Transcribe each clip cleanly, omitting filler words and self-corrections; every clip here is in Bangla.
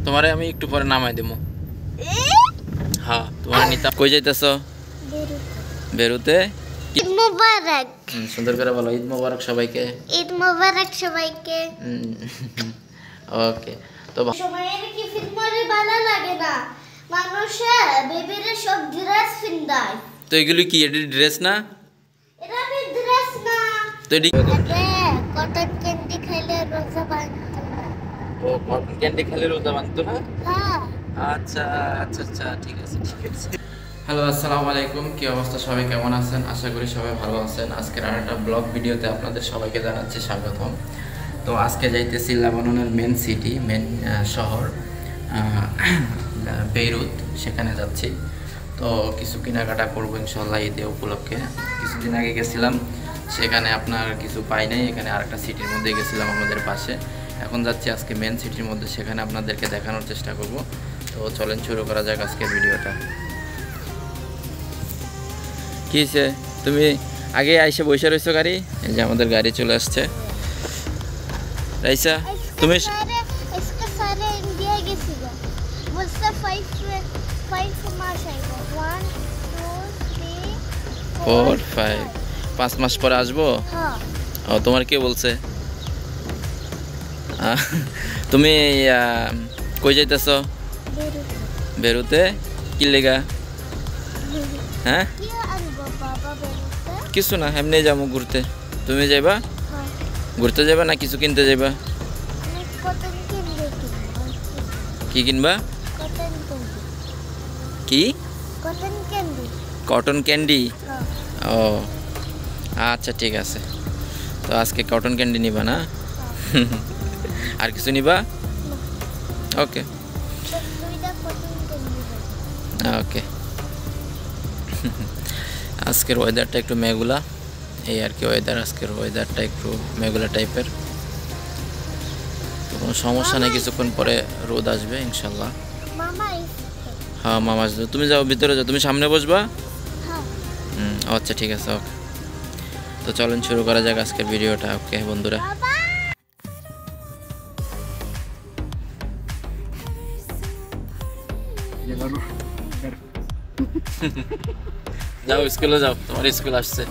তোমারে আমি একটু পরে নামাই দেবো। হ্যাঁ, তোমার নিতা কই যাইতেছ? বেরুতে। ঈদ মোবারক। সুন্দর করে বলো, ঈদ মোবারক সবাইকে। ঈদ মোবারক সবাইকে। ওকে। তো সময়ের কি ফিল্মরে ভালো লাগে না, মানুষে বেবিরে সব ড্রেস পিন্দায়। তো এগুলি কি, এটি ড্রেস না? এটা আমি ড্রেস না। তো এটি কটন ক্যান্ডি খেলে রোজা ভাঙতো না। ও, কটন ক্যান্ডি খেলে রোজা ভাঙতো না? হ্যাঁ। আচ্ছা আচ্ছা আচ্ছা, ঠিক আছে ঠিক আছে। হ্যালো, আসসালামু আলাইকুম। কি অবস্থা, সবাই কেমন আছেন? আশা করি সবাই ভালো আছেন। আজকের আরেকটা ব্লগ ভিডিওতে আপনাদের সবাইকে জানাচ্ছি স্বাগতম। তো আজকে যাইতেছি লেবাননের মেন সিটি, মেন শহর বেইরুত, সেখানে যাচ্ছি। তো কিছু কেনাকাটা করবো ইনশাল্লাহ ঈদে উপলক্ষে। কিছুদিন আগে গেছিলাম, সেখানে আপনার কিছু পাই নাই। এখানে আরেকটা সিটির মধ্যে গেছিলাম আমাদের পাশে। এখন যাচ্ছি আজকে মেন সিটির মধ্যে, সেখানে আপনাদেরকে দেখানোর চেষ্টা করব। তো চলেন শুরু করা যাক আজকের ভিডিওটা। কি হয়েছে, তুমি আগে আইসে বসে রয়েছো গাড়ি? এই যে আমাদের গাড়ি চলে আসছে। রাইসা, তুমি इसके सारे इंडिया গেছিল, বলছে 5 মাস আইবো। 1 2 3 4 5 5 মাস পরে আসবো। হ্যাঁ। ও, তোমার কে বলছে? তুমি কই যাইতেছ? বেরুতে। কি লেগা? হ্যাঁ, কি আনবো বাবা বেরুতে? কিছু না, এমনি যাবো ঘুরতে। তুমি যাইবা? হ্যাঁ। ঘুরতে যাবা না কিছু কিনতে যাইবা? আমি কটন ক্যান্ডি কিনবো। কি কিনবা? Cotton candy. কি? Cotton candy. Cotton candy? হ্যাঁ। ও আচ্ছা, ঠিক আছে। তো আজকে কটন ক্যান্ডি নিবা না? আর কিছু নিবা? ওকে দুইটা কটন ক্যান্ডি। ওকে। আজকের ওয়েদারটা একটু মেঘলা, এই আর কি ওয়েদার। আজকের ওয়েদারটা একটু মেঘলা টাইপের। তো কোনো সমস্যা নেই, কিছুক্ষণ পরে রোদ আসবে ইনশাল্লাহ। মামা হ্যাঁ, মামা আসবে। তুমি যাও ভিতরে যাও, তুমি সামনে বসবা। হ্যাঁ। আচ্ছা ঠিক আছে, ওকে। তো চলেন শুরু করা যাক আজকের ভিডিওটা। ওকে বন্ধুরা, বাবা যাও স্কুলে যাও, তোমার স্কুল আসছে।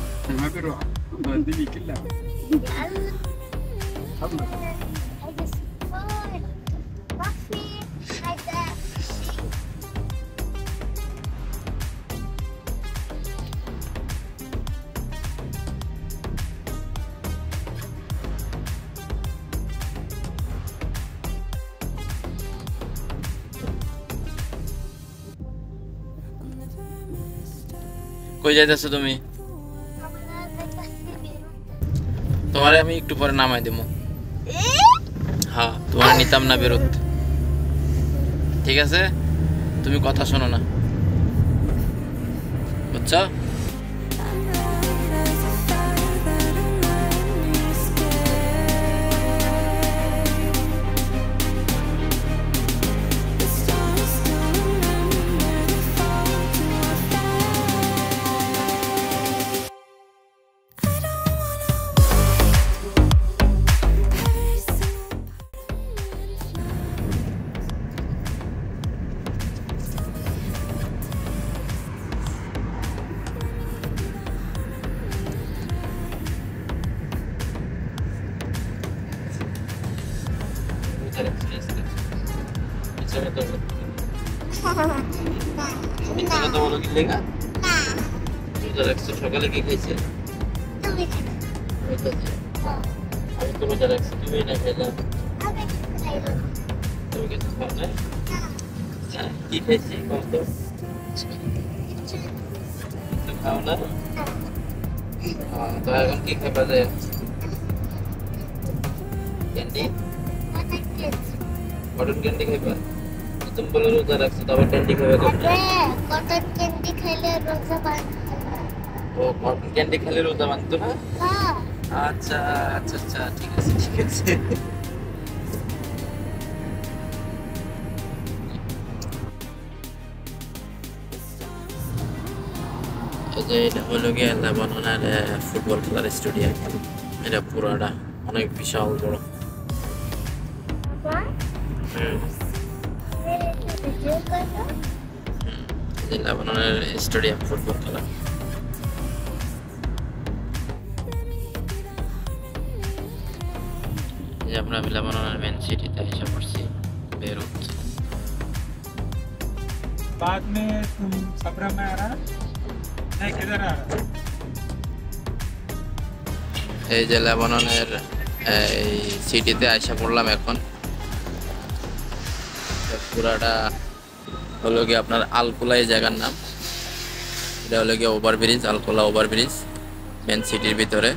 কই যাইতেছো তুমি? তোমারে আমি একটু পরে নামাই দেবো। হ্যাঁ, তোমার নিতাম না বেরোত, ঠিক আছে? তুমি কথা শোনো না, বুঝছো? সকালে কি খাইছে? আমি তো রোজা রাখছি, তুমি না খাইলাম। তুমি কিছু খাও না? কি খাইছি কত? কিছু খাও না? তো এখন কি খাবা যায়? ক্যান্ডি? কটন ক্যান্ডি খাইবা? তুমি বলে রোজা রাখছি, তবে ক্যান্ডি খাবে কেমনে? কটন ক্যান্ডি খেলে রোজা ভাঙতো না। ও, কটন ক্যান্ডি খেলে রোজা ভাঙতো না? হ্যাঁ। আচ্ছা আচ্ছা আচ্ছা, ঠিক আছে ঠিক আছে। এটা হলো গিয়ে লেবাননের ফুটবল খেলার স্টেডিয়াম। এটা পুরাটা অনেক বিশাল বড়। যে লেবাননের স্টেডিয়াম ফুটবল খেলা। যে আমরা লেবাননের মেন সিটিতে এসে পড়ছি, বেরুত। बाद में तुम सबरा में आ रहा नहीं किधर आ रहा এই যে লেবাননের এই সিটিতে আইসা পড়লাম এখন। পুরাটা হলো গিয়ে আপনার আলকুলা এই জায়গার নাম। এটা হলো গিয়ে ওভারব্রিজ, আলকুলা ওভারব্রিজ মেন সিটির ভিতরে।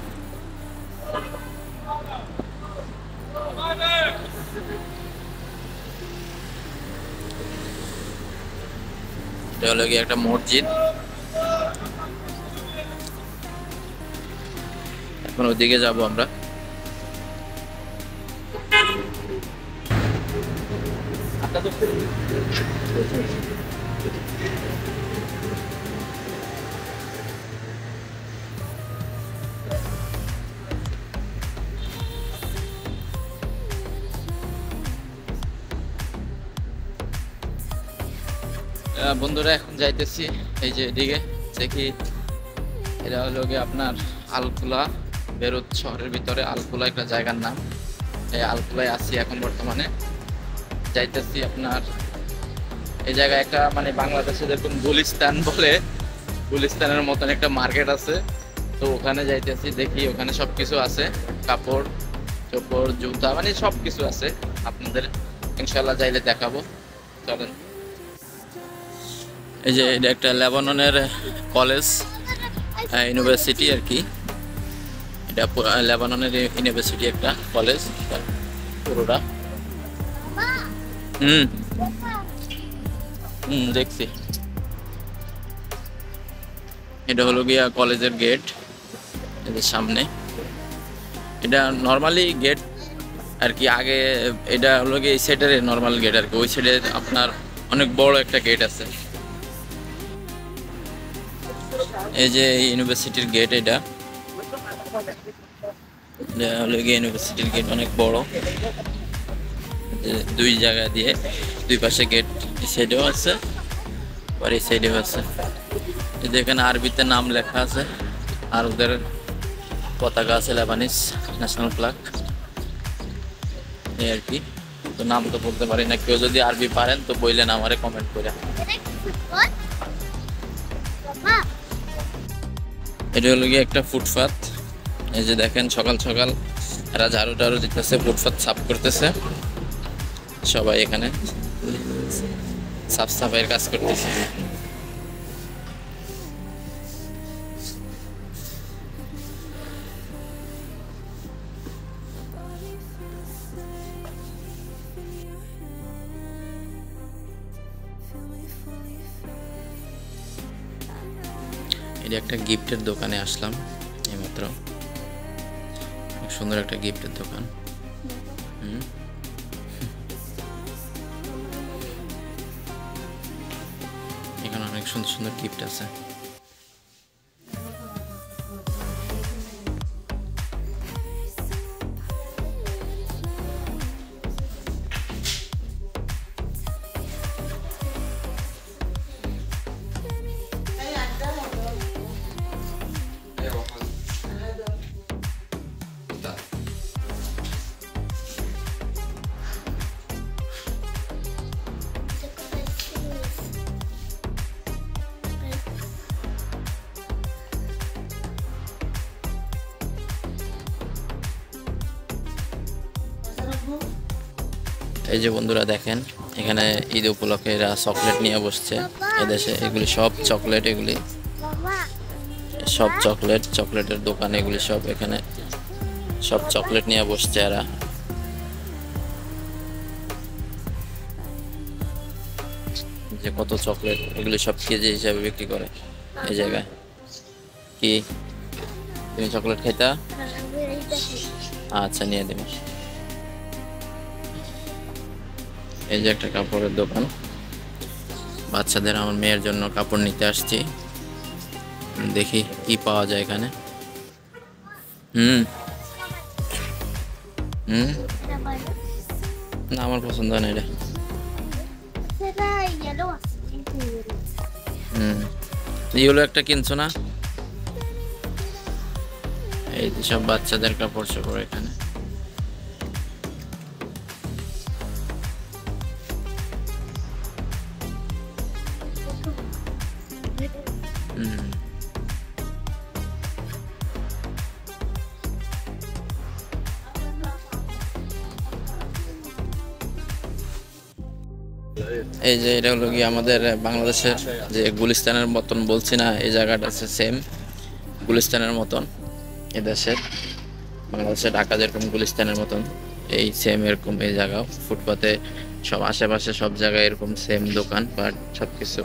এটা হলো গিয়ে একটা মসজিদ। এখন ওদিকে যাব আমরা। বন্ধুরা এখন যাইতেছি এই যে এদিকে দেখি। এটা হলো গিয়ে আপনার আলকুলা, বেরুত শহরের ভিতরে আলকুলা একটা জায়গার নাম। এই আলকুলায় আছি এখন বর্তমানে। যাইতেছি আপনার এই জায়গায় একটা মানে বাংলাদেশে যেরকম গুলিস্তান বলে, গুলিস্তানের মতন একটা মার্কেট আছে। তো ওখানে যাইতেছি, দেখি ওখানে সবকিছু আছে, কাপড় চোপড় জুতা মানে সবকিছু আছে। আপনাদের ইনশাল্লাহ যাইলে দেখাবো, চলেন। এই যে এটা একটা লেবাননের কলেজ, ইউনিভার্সিটি আর কি। এটা লেবাননের ইউনিভার্সিটি একটা কলেজ পুরোটা। দেখছি। এটা হলো গিয়া কলেজের গেট, এদের সামনে। এটা নর্মালি গেট আর কি। আগে এটা হলো গিয়ে এই সাইডের নর্মাল গেট আর কি। ওই সাইডে আপনার অনেক বড় একটা গেট আছে। এই যে ইউনিভার্সিটির গেট, এটা হলো গিয়ে ইউনিভার্সিটির গেট, অনেক বড়। দুই জায়গা দিয়ে দুই পাশে গেট, এই সাইডেও আছে আর এই সাইডেও আছে। এখানে আরবিতে নাম লেখা আছে আর ওদের পতাকা আছে, লেবানিজ ন্যাশনাল ফ্ল্যাগ এই আর কি। তো নাম তো বলতে পারি না, কেউ যদি আরবি পারেন তো বললেন আমারে কমেন্ট করে। এটা হলো গিয়ে একটা ফুটপাত। এই যে দেখেন সকাল সকাল এরা ঝাড়ু টাড়ু দিতেছে, ফুটপাত সাফ করতেছে সবাই, এখানে সাফ সাফাইয়ের কাজ করতেছে। এটা একটা গিফটের দোকানে আসলাম এইমাত্র। সুন্দর একটা গিফটের দোকান। এখানে অনেক সুন্দর সুন্দর গিফট আছে। এই যে বন্ধুরা দেখেন, এখানে ঈদ উপলক্ষে এরা চকলেট নিয়ে বসছে। এদেশে এগুলি সব চকলেট, এগুলি সব চকলেট, চকলেটের দোকান এগুলি সব। এখানে সব চকলেট নিয়ে বসছে এরা। যে কত চকলেট, এগুলি সব কেজি হিসাবে বিক্রি করে এই জায়গায়। কি তুমি চকলেট খাইতা? আচ্ছা নিয়ে দেব। এই যে একটা কাপড়ের দোকান, বাচ্চাদের, আমার মেয়ের জন্য কাপড় নিতে আসছি। দেখি কি পাওয়া যায় এখানে। না আমার পছন্দ হয় না এটা। এইগুলো একটা কিনছো না? এই যে সব বাচ্চাদের কাপড় চোপড় এখানে। এই যে এটা হলো কি আমাদের বাংলাদেশের যে গুলিস্তানের মতন বলছি না, এই জায়গাটা আছে সেম গুলিস্তানের মতন। এদেশের বাংলাদেশের ঢাকা যেরকম গুলিস্তানের মতন, এই সেম এরকম এই জায়গাও ফুটপাতে সব আশেপাশে সব জায়গায় এরকম সেম দোকান বাট সব কিছু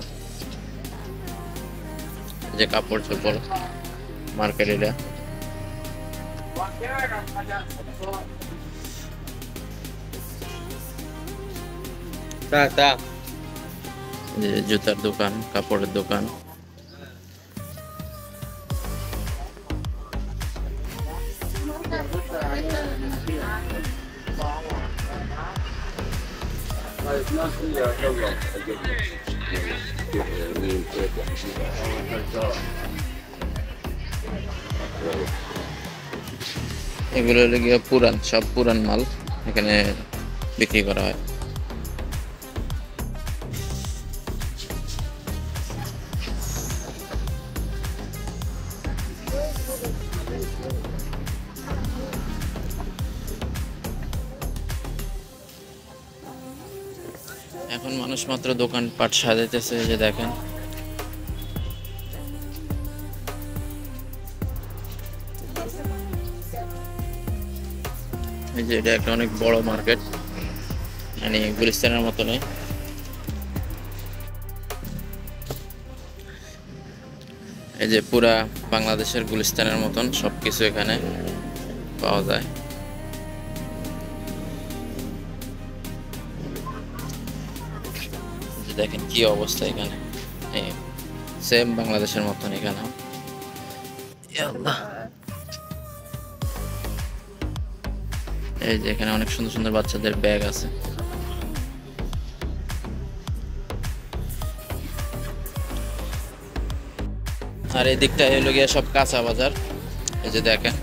যে কাপড় চোপড় মার্কেট। এটা যে জুতার দোকান, কাপড়ের দোকান। এগুলো হলো গিয়ে পুরান, সব পুরান মাল এখানে বিক্রি করা হয়। এখন মানুষ মাত্র দোকানপাট সাজাইতেছে, যে দেখেন এই যে এটা একটা অনেক বড় মার্কেট, মানে গুলিস্তানের মতো নয়। এই যে পুরা বাংলাদেশের গুলিস্তানের মতন সবকিছু এখানে পাওয়া যায়। দেখেন কি অবস্থা এখানে, সেম বাংলাদেশের মতন এখানে। এই যে এখানে অনেক সুন্দর সুন্দর বাচ্চাদের ব্যাগ আছে। আর এই দিকটা হলো গিয়ে সব কাঁচা বাজার। এই যে দেখেন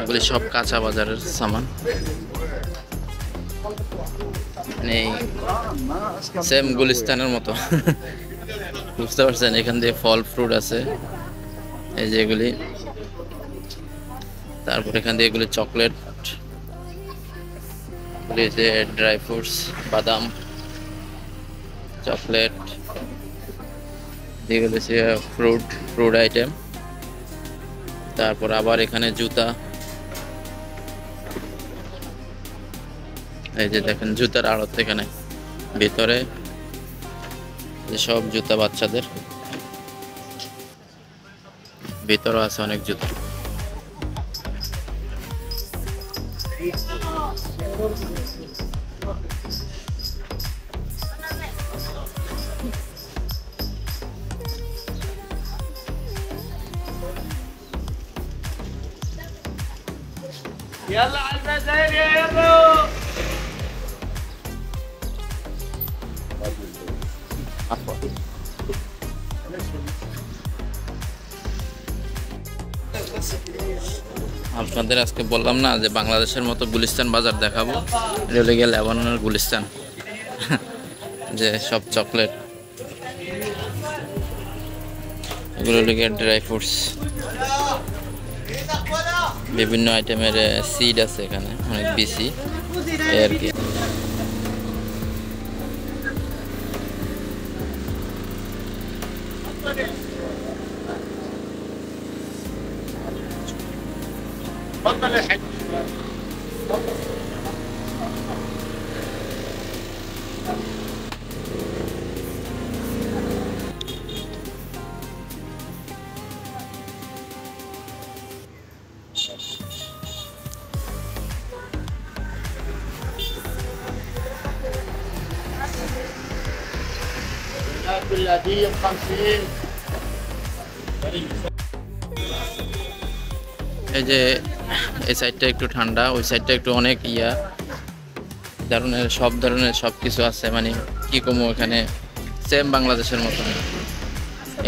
এগুলি সব কাঁচা বাজারের সামান, মানে সেম গুলিস্তানের মতো। বুঝতে পারছেন? এখান দিয়ে ফল ফ্রুট আছে, এই যে এগুলি। তারপর এখান দিয়ে এগুলি চকলেট, যে ড্রাই ফ্রুটস, বাদাম, চকলেট, এগুলো হচ্ছে ফ্রুট আইটেম। তারপর আবার এখানে জুতা, এই যে দেখেন জুতার আড়ত এখানে ভিতরে, সব জুতা বাচ্চাদের, ভিতরে আছে অনেক জুতা। يلا على المزايا يا يلا. আপনাদের আজকে বললাম না যে বাংলাদেশের মতো গুলিস্তান বাজার দেখাবো, এটা হলে গিয়ে লেবাননের গুলিস্তান। যে সব চকলেট, এগুলো হলে গিয়ে ড্রাই ফ্রুটস, বিভিন্ন আইটেমের সিড আছে এখানে, অনেক বেশি আর কি। بالعادية ب50. এই যে এই সাইডটা একটু ঠান্ডা, ওই সাইডটা একটু অনেক ধরনের সব কিছু আছে, মানে কি কমো এখানে সেম বাংলাদেশের মতন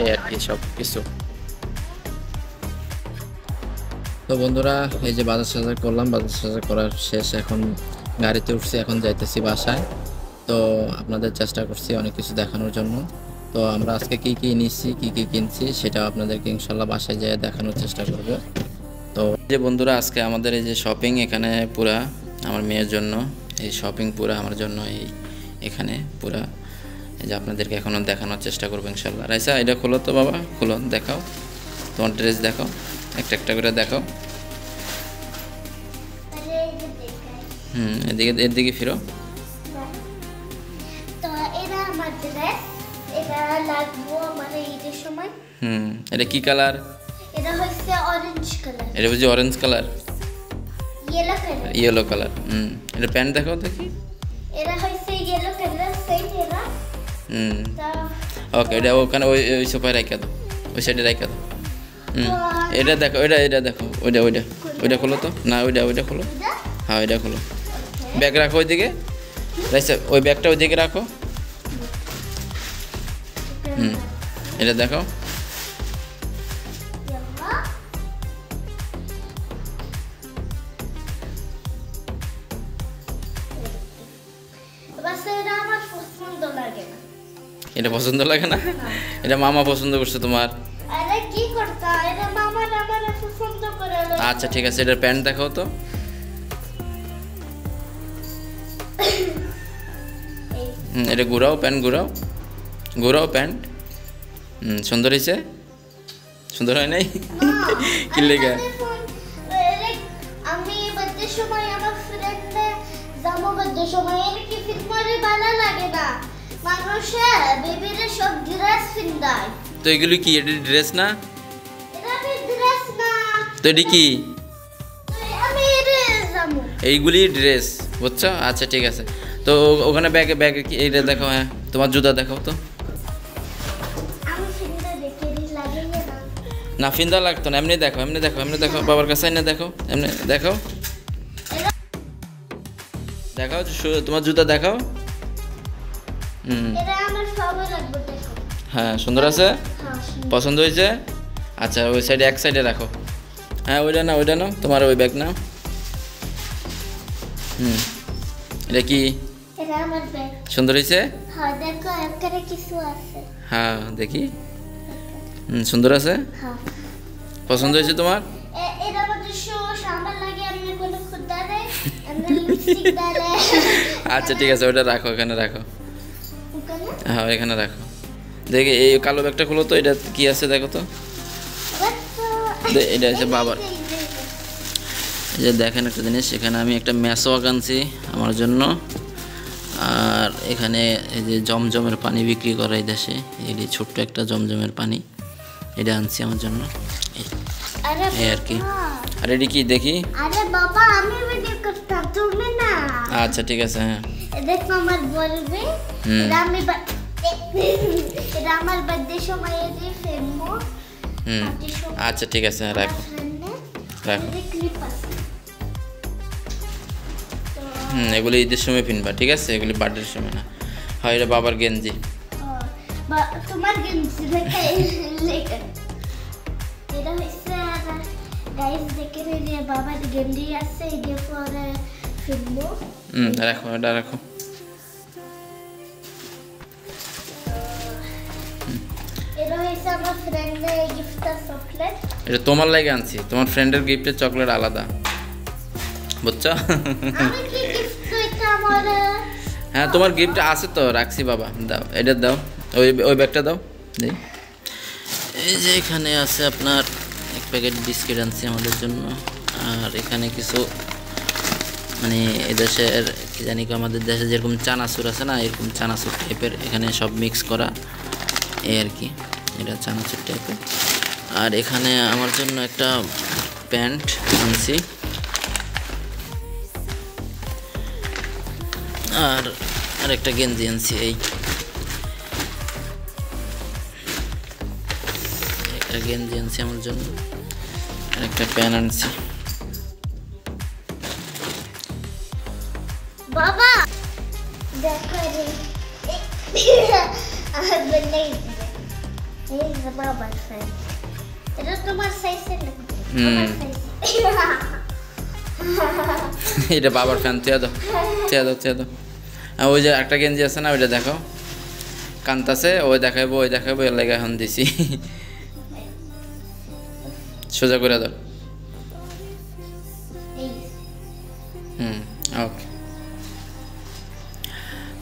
এই আর কি সব কিছু। তো বন্ধুরা এই যে বাজার সাজার করলাম, বাজার সাজার করার শেষ, এখন গাড়িতে উঠছি, এখন যাইতেছি বাসায়। তো আপনাদের চেষ্টা করছি অনেক কিছু দেখানোর জন্য। তো আমরা আজকে কি কি নিচ্ছি, কি কি কিনছি, সেটা আপনাদেরকে ইনশাল্লাহ বাসায় যেয়ে দেখানোর চেষ্টা করব। তো যে বন্ধুরা আজকে আমাদের এই যে শপিং, এখানে পুরা আমার মেয়ের জন্য এই শপিং, পুরা আমার জন্য এখানে পুরা এই যে আপনাদেরকে এখনও দেখানোর চেষ্টা করবো ইনশাল্লাহ। রাইসা এটা খোলো তো বাবা, খোলো, দেখাও তোমার ড্রেস, দেখাও একটা একটা করে দেখাও। এদিকে ফিরো। তো এটা আমার ড্রেস, এটা লাগবো মানে ঈদের সময়। এটা কি কালার? এটা হচ্ছে অরেঞ্জ কালার। এটা বুঝি orange colour, yellow colour. Colour. এটা প্যান্ট দেখাও দেখি। এটা হচ্ছে ইয়েলো কালার, সেম এটা। ওকে, এটা ওখানে ওই সোফায় রাখা দাও, ওই সাইডে রাখা দাও। এটা দেখো, এটা দেখো, ওইটা খোলো তো, না ওইটা খোলো, হ্যাঁ ওইটা খোলো। ব্যাগ রাখো ওইদিকে, রাইসা ওই ব্যাগটা ওইদিকে রাখো। এটা দেখো। এটা পছন্দ লাগে না? এটা মামা পছন্দ করছে তোমার? আরে কি করতা, এটা মামা আমার পছন্দ করে। আচ্ছা ঠিক আছে, এটার প্যান্ট দেখাও তো। এটা ঘুরাও, প্যান্ট ঘুরাও প্যান্ট। সুন্দর হয়েছে? সুন্দর হয় নাই? কি লেগে? আমি বার্থডে সময় আমার ফ্রেন্ডে জামো, বার্থডে সময় এর কি ফিট করে ভালো লাগে না, মানুষে বেবিরে সব ড্রেস পিন্দায়। তো এগুলি কি, এটা ড্রেস না? এটা ড্রেস না তো এটা কি? আমি এটা জামো, এইগুলি ড্রেস, বুঝছো? আচ্ছা ঠিক আছে। তো ওখানে ব্যাগে কি এইটা দেখো, হ্যাঁ তোমার জুতা দেখাও তো। আমি ফিন্দা দেখে লাগে না ফিন্দা লাগতো না, এমনি দেখো, বাবার কাছে না দেখো, এমনি দেখাও, তোমার জুতা দেখাও। এটা আমার সবাই লাগবে, দেখো। হ্যাঁ সুন্দর আছে, পছন্দ হয়েছে? আচ্ছা ওই সাইডে, এক সাইডে রাখো। হ্যাঁ ওইটা নাও, তোমার ওই ব্যাগ নাও। এটা কি? এটা আমার ব্যাগ। সুন্দর হয়েছে? হ্যাঁ দেখো, এখানে কিছু আছে। হ্যাঁ দেখি। সুন্দর আছে? হ্যাঁ। পছন্দ হয়েছে তোমার? এটা আমাদের সামান লাগে, আমি কোনো খুদা দেই, আমি লিপস্টিক ডালে। আচ্ছা ঠিক আছে, ওটা রাখো, এখানে রাখো। ওখানে? হ্যাঁ এখানে রাখো। দেখি এই কালো ব্যাগটা খুলো তো, এটা কি আছে দেখো তো। এটা হচ্ছে বাবার। এই যে দেখেন একটা জিনিস, এখানে আমি একটা ম্যাসওয়াক আনছি আমার জন্য, আর এখানে এই যে জমজমের পানি বিক্রি করে এই দেশে, এই ছোট্ট একটা জমজমের পানি, এটা আনছি আমার জন্য এই আর কি। আর এটি কি দেখি? আরে বাবা আমি ভিডিও করতাম, তুমি না। আচ্ছা ঠিক আছে। হ্যাঁ দেখো আমার বলবে, এটা আমার বার্থডে সময় যে ফেমো। আচ্ছা ঠিক আছে, রাখো। এগুলি ঈদের সময় কিনবা, ঠিক আছে? এগুলি বার্থডের সময় না। হয় এটা বাবার গেঞ্জি। তোমার গেঞ্জি দেখে এটা হচ্ছে গাইস, দেখে নিয়ে বাবার গেঞ্জি আছে, এটা পরে ফেলবো। রাখো, এটা রাখো। এটা হচ্ছে আমার ফ্রেন্ডের গিফটের চকলেট। এটা তোমার লাগে আনছি, তোমার ফ্রেন্ডের গিফটের চকলেট আলাদা, বুঝছো? আমি কি গিফট কইতা আমার? হ্যাঁ তোমার গিফট আছে তো, রাখছি বাবা, দাও এটা দাও, ওই ব্যাগটা দাও। এই যে এখানে আছে আপনার এক প্যাকেট বিস্কিট আনছি আমাদের জন্য, আর এখানে কিছু মানে এদেশের কি জানি, আমাদের দেশে যেরকম চানাচুর আছে না, এরকম চানাচুর টাইপের, এখানে সব মিক্স করা এই আর কি, এটা চানাচুর টাইপের। আর এখানে আমার জন্য একটা প্যান্ট আনছি, আর একটা গেঞ্জি আনছি। এই একটা গেঞ্জি আনছি আমার জন্য, আর একটা প্যান আনছি। বাবা দেখো রে আমার বন্ধে এই যে বাবার সাইজ, এটা তোমার সাইজের লাগবে। আমার সাইজ এটা বাবার ফ্যান, তুই দাও তুই দাও। আর ওই যে একটা গেঞ্জি আছে না, ওইটা দেখো কান্তাছে, ওই দেখাবো এর লাগে এখন দিছি। সোজা করে দাও। এই ওকে।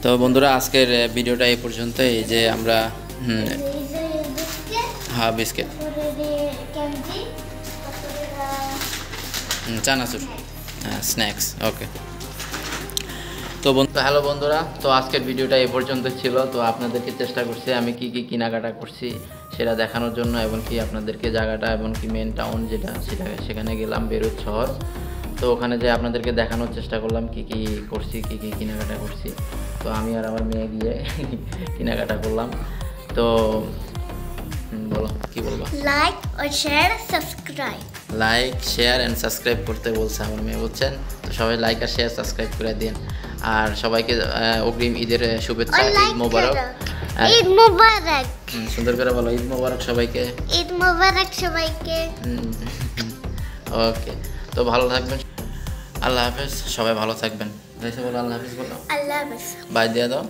তো বন্ধুরা আজকের ভিডিওটা এই পর্যন্ত। এই যে আমরা এই যে বিস্কিট, হ্যাঁ বিস্কিট, তারপরে ক্যান্ডি, তারপরে চানাচুর, হ্যাঁ স্ন্যাক্স। ওকে। তো হ্যালো বন্ধুরা, তো আজকের ভিডিওটা এই পর্যন্ত ছিল। তো আপনাদেরকে চেষ্টা করছি আমি কি কি কেনাকাটা করছি সেটা দেখানোর জন্য, এবং কি আপনাদেরকে জায়গাটা এবং কি মেন টাউন যেটা সেখানে গেলাম, বেরুত শহর। তো ওখানে যে আপনাদেরকে দেখানোর চেষ্টা করলাম কি কি করছি, কি কি কেনাকাটা করছি। তো আমি আর আমার মেয়ে গিয়ে কেনাকাটা করলাম। তো বলো কি বলবো? লাইক और share subscribe. Like share and subscribe করতে বলছে আমার মেয়ে, বুঝছেন? তো সবাই লাইক আর শেয়ার সাবস্ক্রাইব করে দিন। আর সবাইকে অগ্রিম ঈদের শুভেচ্ছা, ঈদ মোবারক। ঈদ মোবারক। সুন্দর করে বলো, ঈদ মোবারক সবাইকে। ঈদ মোবারক সবাইকে। ওকে। তো ভালো থাকবেন, আল্লাহ হাফেজ। সবাই ভালো থাকবেন। বলো আল্লাহ হাফেজ, বলো আল্লাহ হাফেজ। বাই দিয়ে দাও।